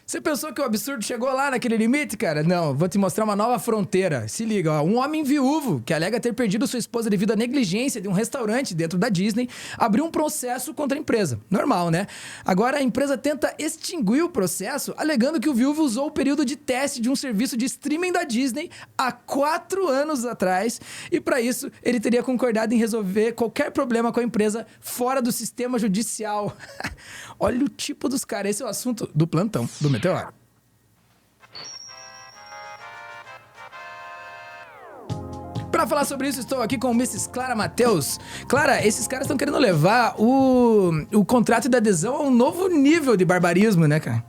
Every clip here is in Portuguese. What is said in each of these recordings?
Você pensou que o absurdo chegou lá naquele limite, cara? Não, vou te mostrar uma nova fronteira. Se liga, ó. Um homem viúvo, que alega ter perdido sua esposa devido à negligência de um restaurante dentro da Disney, abriu um processo contra a empresa. Normal, né? Agora a empresa tenta extinguir o processo, alegando que o viúvo usou o período de teste de um serviço de streaming da Disney há 4 anos atrás, e para isso ele teria concordado em resolver qualquer problema com a empresa fora do sistema judicial. Olha o tipo dos caras. Esse é o assunto do plantão do Meteoro. Pra falar sobre isso, estou aqui com Mrs. Clara Mateus. Clara, esses caras estão querendo levar o contrato de adesão a um novo nível de barbarismo, né, cara?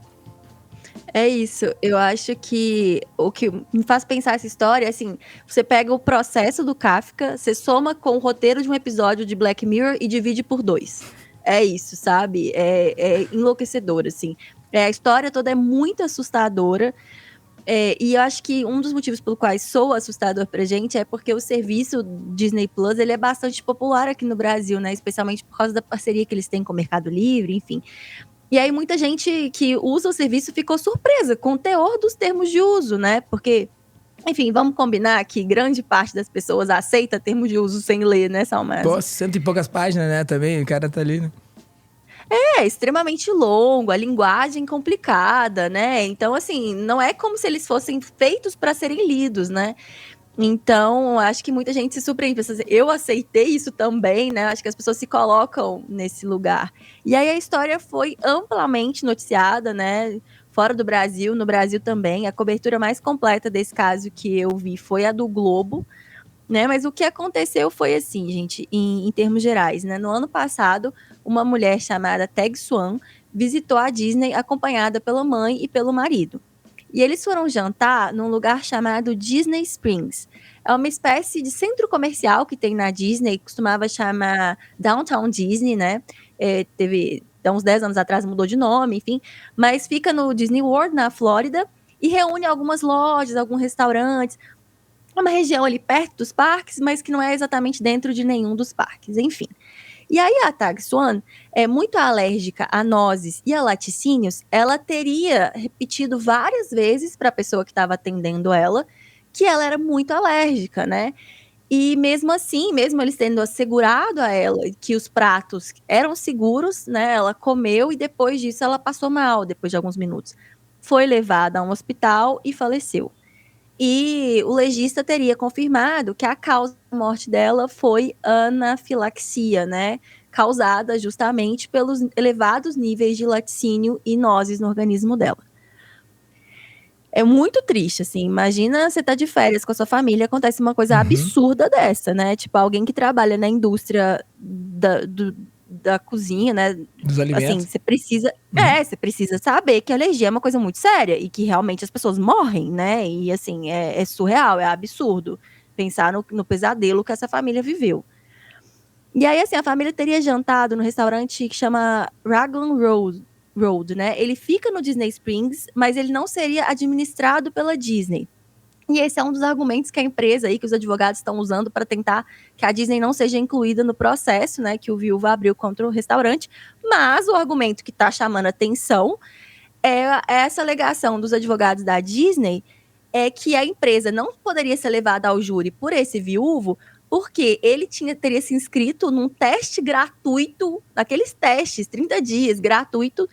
É isso, eu acho que o que me faz pensar essa história é assim, você pega o processo do Kafka, você soma com o roteiro de um episódio de Black Mirror e divide por 2. É isso, sabe? É enlouquecedor, assim. A história toda é muito assustadora, e eu acho que um dos motivos pelo quais sou assustador pra gente é porque o serviço Disney Plus, ele é bastante popular aqui no Brasil, né? Especialmente por causa da parceria que eles têm com o Mercado Livre, enfim. E aí muita gente que usa o serviço ficou surpresa com o teor dos termos de uso, né? Porque, enfim, vamos combinar que grande parte das pessoas aceita termos de uso sem ler, né, Salmas? Pô, 100 e poucas páginas, né, também, o cara tá ali, né? É extremamente longo, a linguagem complicada, né? Então, assim, não é como se eles fossem feitos para serem lidos, né? Então, acho que muita gente se surpreende. Eu aceitei isso também, né? Acho que as pessoas se colocam nesse lugar. E aí a história foi amplamente noticiada, né? Fora do Brasil, no Brasil também. A cobertura mais completa desse caso que eu vi foi a do Globo, né? Mas o que aconteceu foi assim, gente, em termos gerais, né? No ano passado, uma mulher chamada Tag Swan visitou a Disney acompanhada pela mãe e pelo marido. E eles foram jantar num lugar chamado Disney Springs. É uma espécie de centro comercial que tem na Disney, costumava chamar Downtown Disney, né? Teve, há uns 10 anos atrás, mudou de nome, enfim. Mas fica no Disney World, na Flórida, e reúne algumas lojas, alguns restaurantes. É uma região ali perto dos parques, mas que não é exatamente dentro de nenhum dos parques, enfim. E aí a Tag Swan é muito alérgica a nozes e a laticínios, ela teria repetido várias vezes para a pessoa que estava atendendo ela que ela era muito alérgica, né? E mesmo assim, mesmo eles tendo assegurado a ela que os pratos eram seguros, né? Ela comeu e depois disso ela passou mal, depois de alguns minutos. Foi levada a um hospital e faleceu. E o legista teria confirmado que a causa da morte dela foi anafilaxia, né? Causada justamente pelos elevados níveis de laticínio e nozes no organismo dela. É muito triste, assim. Imagina você tá de férias com a sua família, acontece uma coisa absurda dessa, né? Tipo, alguém que trabalha na indústria da cozinha, né? Dos alimentos. Assim, você precisa... você precisa saber que a alergia é uma coisa muito séria e que realmente as pessoas morrem, né? E, assim, é surreal, é absurdo pensar no pesadelo que essa família viveu. E aí, assim, a família teria jantado no restaurante que chama Raglan Road, né? Ele fica no Disney Springs, mas ele não seria administrado pela Disney. E esse é um dos argumentos que a empresa aí, que os advogados estão usando para tentar que a Disney não seja incluída no processo, né, que o viúvo abriu contra o restaurante. Mas o argumento que está chamando atenção é essa alegação dos advogados da Disney, é que a empresa não poderia ser levada ao júri por esse viúvo, porque ele teria se inscrito num teste gratuito, naqueles testes, 30 dias, gratuito,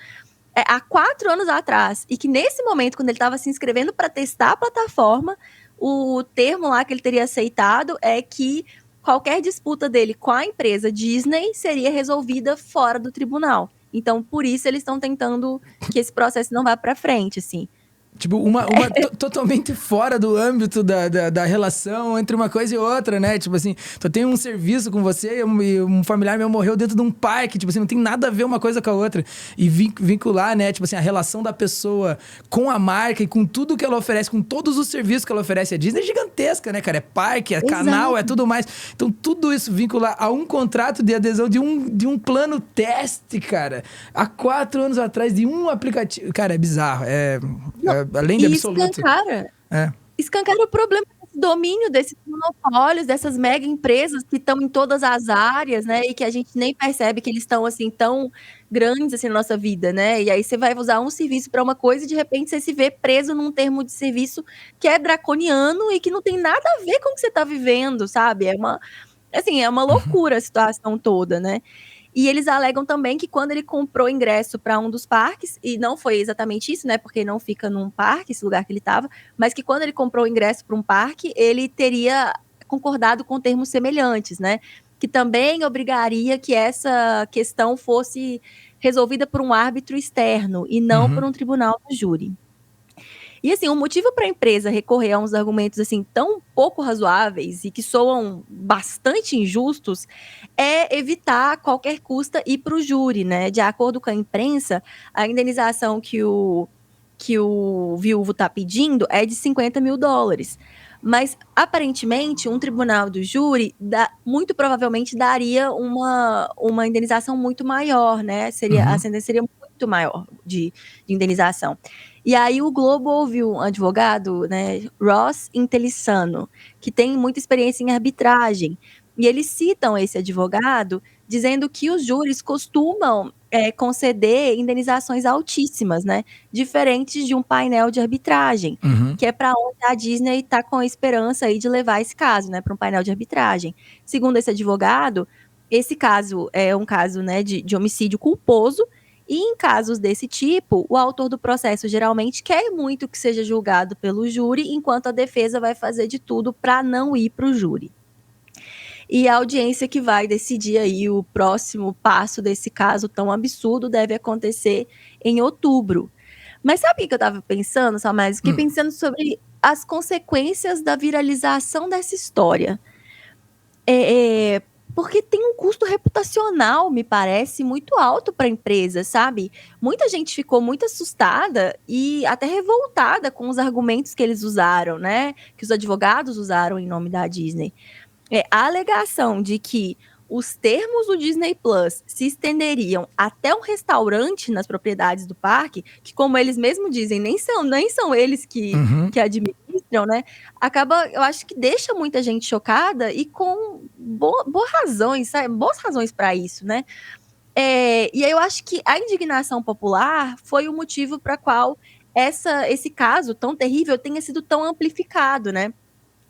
há 4 anos atrás, e que nesse momento, quando ele estava se inscrevendo para testar a plataforma, o termo lá que ele teria aceitado é que qualquer disputa dele com a empresa Disney seria resolvida fora do tribunal. Então, por isso, eles estão tentando que esse processo não vá para frente, assim. Tipo, totalmente fora do âmbito da relação entre uma coisa e outra, né? Tipo assim, tu tem um serviço com você e um familiar meu morreu dentro de um parque. Tipo assim, não tem nada a ver uma coisa com a outra. E vincular, né? Tipo assim, a relação da pessoa com a marca e com tudo que ela oferece, com todos os serviços que ela oferece. A Disney é gigantesca, né, cara? É parque, é canal, é tudo mais. Então, tudo isso vincular a um contrato de adesão de um plano teste, cara. Há 4 anos atrás, de um aplicativo. Cara, é bizarro. Além de absoluto. Escancara o problema desses domínio desses monopólios, dessas mega empresas que estão em todas as áreas, né, e que a gente nem percebe que eles estão, assim, tão grandes, assim, na nossa vida, né, e aí você vai usar um serviço para uma coisa e de repente você se vê preso num termo de serviço que é draconiano e que não tem nada a ver com o que você está vivendo, sabe, é uma Uhum. loucura a situação toda, né. E eles alegam também que quando ele comprou ingresso para um dos parques, e não foi exatamente isso, né, porque não fica num parque, esse lugar que ele estava, mas que quando ele comprou o ingresso para um parque, ele teria concordado com termos semelhantes, né, que também obrigaria que essa questão fosse resolvida por um árbitro externo e não por Uhum. um tribunal do júri. E assim, o motivo para a empresa recorrer a uns argumentos assim tão pouco razoáveis e que soam bastante injustos é evitar a qualquer custa ir para o júri, né? De acordo com a imprensa, a indenização que o viúvo está pedindo é de US$ 50.000. Mas, aparentemente, um tribunal do júri muito provavelmente daria uma indenização muito maior, né? A Uhum. sentença seria muito maior de indenização. E aí o Globo ouviu um advogado, né, Ross Intellisano, que tem muita experiência em arbitragem. E eles citam esse advogado dizendo que os júris costumam conceder indenizações altíssimas, né? Diferentes de um painel de arbitragem, Uhum. que é para onde a Disney está com a esperança aí de levar esse caso, né, para um painel de arbitragem. Segundo esse advogado, esse caso é um caso, né, de homicídio culposo, e em casos desse tipo, o autor do processo geralmente quer muito que seja julgado pelo júri, enquanto a defesa vai fazer de tudo para não ir para o júri. E a audiência que vai decidir aí o próximo passo desse caso tão absurdo deve acontecer em outubro. Mas sabe o que eu estava pensando, Salmés? Fiquei Hum. pensando sobre as consequências da viralização dessa história. É, porque tem um custo reputacional, me parece, muito alto para a empresa, sabe? Muita gente ficou muito assustada e até revoltada com os argumentos que eles usaram, né? Que os advogados usaram em nome da Disney. A alegação de que os termos do Disney Plus se estenderiam até um restaurante nas propriedades do parque, que, como eles mesmos dizem, nem são eles Uhum. que administram, né? Acaba, eu acho que deixa muita gente chocada e com boas razões, sabe? Boas razões para isso, né? E aí eu acho que a indignação popular foi o motivo para qual esse caso tão terrível tenha sido tão amplificado, né?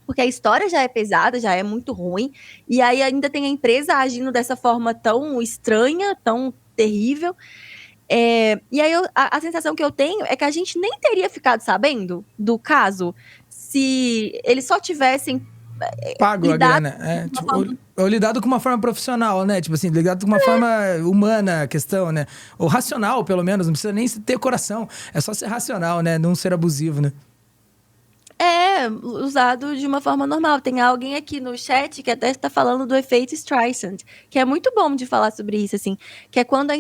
Porque a história já é pesada, já é muito ruim, e aí ainda tem a empresa agindo dessa forma tão estranha, tão terrível. E aí a sensação que eu tenho é que a gente nem teria ficado sabendo do caso se eles só tivessem Pago a lidado grana. de É, uma tipo, forma. ou lidado com uma forma profissional, né? Tipo assim, lidado com uma forma humana a questão, né? Ou racional, pelo menos. Não precisa nem ter coração. É só ser racional, né? Não ser abusivo, né? Usado de uma forma normal. Tem alguém aqui no chat que até está falando do efeito Streisand, que é muito bom de falar sobre isso, assim, que é quando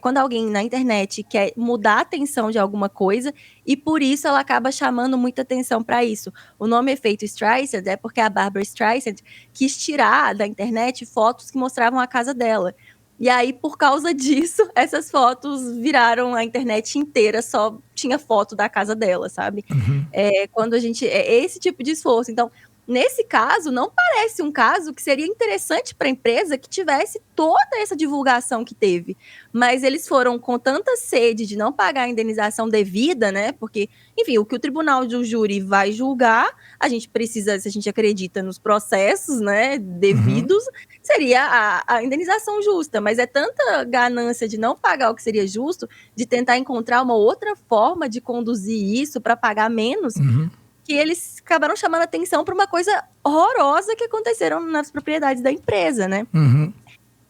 quando alguém na internet quer mudar a atenção de alguma coisa e por isso ela acaba chamando muita atenção para isso. O nome efeito Streisand é porque a Barbra Streisand quis tirar da internet fotos que mostravam a casa dela. E aí, por causa disso, essas fotos viraram a internet inteira, só tinha foto da casa dela, sabe? Uhum. Quando a gente. É esse tipo de esforço. Então, nesse caso, não parece um caso que seria interessante para a empresa que tivesse toda essa divulgação que teve. Mas eles foram com tanta sede de não pagar a indenização devida, né? Porque, enfim, o que o tribunal do júri vai julgar, a gente precisa, se a gente acredita nos processos, né, Uhum. devidos, seria a indenização justa. Mas é tanta ganância de não pagar o que seria justo, de tentar encontrar uma outra forma de conduzir isso para pagar menos, Uhum. que eles acabaram chamando atenção para uma coisa horrorosa que aconteceram nas propriedades da empresa, né? Uhum.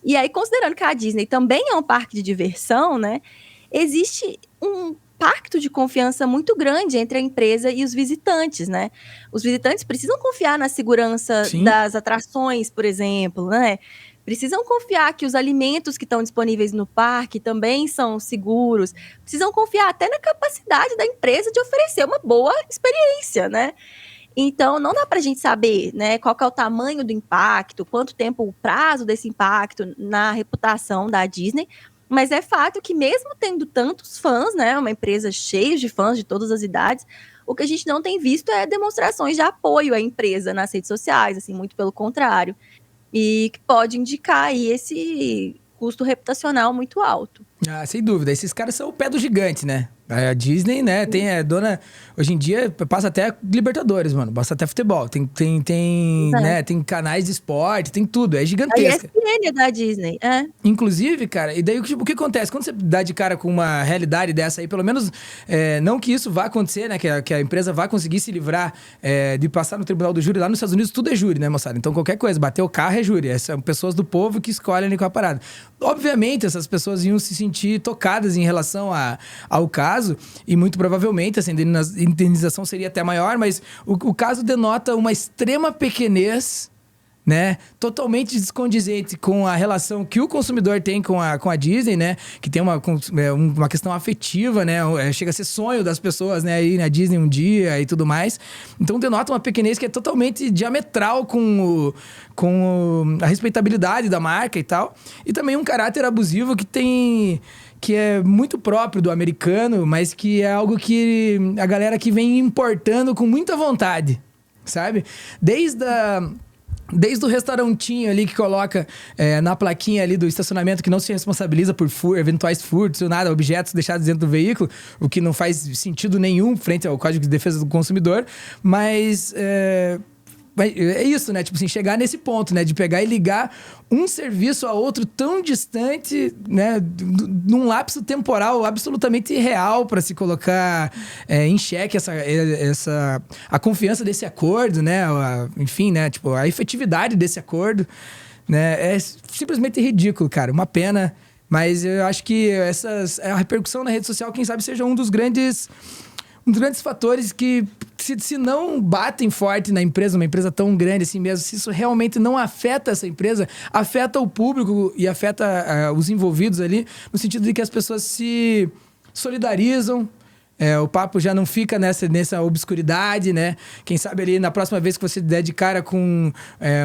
E aí, considerando que a Disney também é um parque de diversão, né? Existe um pacto de confiança muito grande entre a empresa e os visitantes, né? Os visitantes precisam confiar na segurança Sim. das atrações, por exemplo, né? Precisam confiar que os alimentos que estão disponíveis no parque também são seguros. Precisam confiar até na capacidade da empresa de oferecer uma boa experiência, né? Então, não dá para a gente saber, né, qual que é o tamanho do impacto, quanto tempo, o prazo desse impacto na reputação da Disney, mas é fato que mesmo tendo tantos fãs, né, uma empresa cheia de fãs de todas as idades, O que a gente não tem visto é demonstrações de apoio à empresa nas redes sociais, assim, muito pelo contrário. E que pode indicar aí esse custo reputacional muito alto. Ah, sem dúvida. Esses caras são o pé do gigante, né? A Disney, né, tem a dona... Hoje em dia, passa até Libertadores, mano. Passa até futebol. Né, tem canais de esporte, tem tudo. É gigantesca. A ESPN é da Disney, Inclusive, cara, e daí o que acontece? Quando você dá de cara com uma realidade dessa aí, pelo menos, não que isso vá acontecer, né? Que a empresa vá conseguir se livrar de passar no tribunal do júri. Lá nos Estados Unidos tudo é júri, né, moçada? Então qualquer coisa, bater o carro é júri. São pessoas do povo que escolhem ali com a parada. Obviamente, essas pessoas iam se sentir tocadas em relação ao caso, e muito provavelmente essa indenização seria até maior, mas o caso denota uma extrema pequenez, né, totalmente descondizente com a relação que o consumidor tem com a Disney, né, que tem uma questão afetiva, né, chega a ser sonho das pessoas, né, ir na Disney um dia e tudo mais. Então denota uma pequenez que é totalmente diametral com a respeitabilidade da marca e tal, e também um caráter abusivo que é muito próprio do americano, mas que é algo que a galera que vem importando com muita vontade, sabe? Desde o restaurantinho ali que coloca na plaquinha ali do estacionamento que não se responsabiliza por eventuais furtos ou nada, objetos deixados dentro do veículo, o que não faz sentido nenhum frente ao Código de Defesa do Consumidor, mas é isso, né? Tipo assim, chegar nesse ponto, né? De pegar e ligar um serviço a outro tão distante, né? Num lapso temporal absolutamente irreal para se colocar em xeque a confiança desse acordo, né? Enfim, né? Tipo, a efetividade desse acordo, né? É simplesmente ridículo, cara. Uma pena, mas eu acho que a repercussão na rede social, quem sabe, seja um dos grandes fatores que, se não batem forte na empresa, uma empresa tão grande assim mesmo, se isso realmente não afeta essa empresa, afeta o público e afeta os envolvidos ali, no sentido de que as pessoas se solidarizam. O papo já não fica nessa obscuridade, né? Quem sabe ali na próxima vez que você der de cara com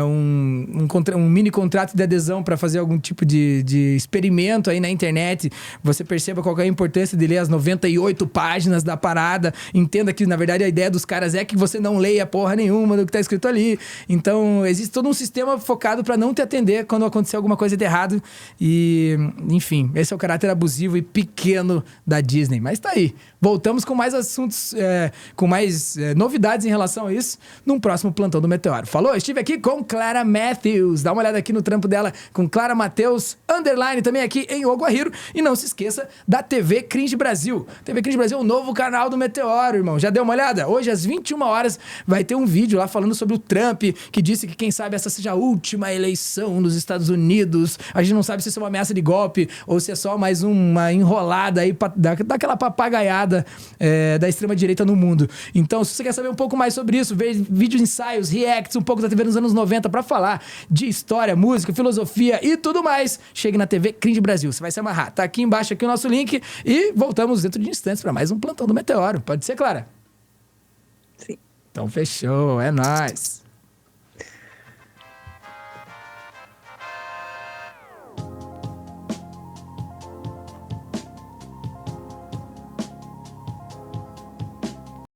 um mini contrato de adesão para fazer algum tipo de experimento aí na internet, você perceba qual é a importância de ler as 98 páginas da parada, entenda que na verdade a ideia dos caras é que você não leia porra nenhuma do que tá escrito ali. Então existe todo um sistema focado para não te atender quando acontecer alguma coisa de errado e, enfim, esse é o caráter abusivo e pequeno da Disney. Mas tá aí. Voltamos com mais assuntos, com mais novidades em relação a isso, num próximo Plantão do Meteoro. Falou? Estive aqui com Clara Matthews. Dá uma olhada aqui no trampo dela com Clara Mateus, _ também aqui em Oguahiro. E não se esqueça da TV Cringe Brasil. TV Cringe Brasil é o novo canal do Meteoro, irmão. Já deu uma olhada? Hoje, às 21 horas, vai ter um vídeo lá falando sobre o Trump, que disse que, quem sabe, essa seja a última eleição nos Estados Unidos. A gente não sabe se isso é uma ameaça de golpe ou se é só mais uma enrolada aí, daquela papagaiada da extrema-direita no mundo. Então, se você quer saber um pouco mais sobre isso, ver vídeos, ensaios, reacts, um pouco da TV nos anos 90 pra falar de história, música, filosofia e tudo mais, chegue na TV Cringe Brasil. Você vai se amarrar. Tá aqui embaixo aqui o nosso link e voltamos dentro de instantes pra mais um Plantão do Meteoro. Pode ser, Clara? Sim. Então, fechou. É nóis.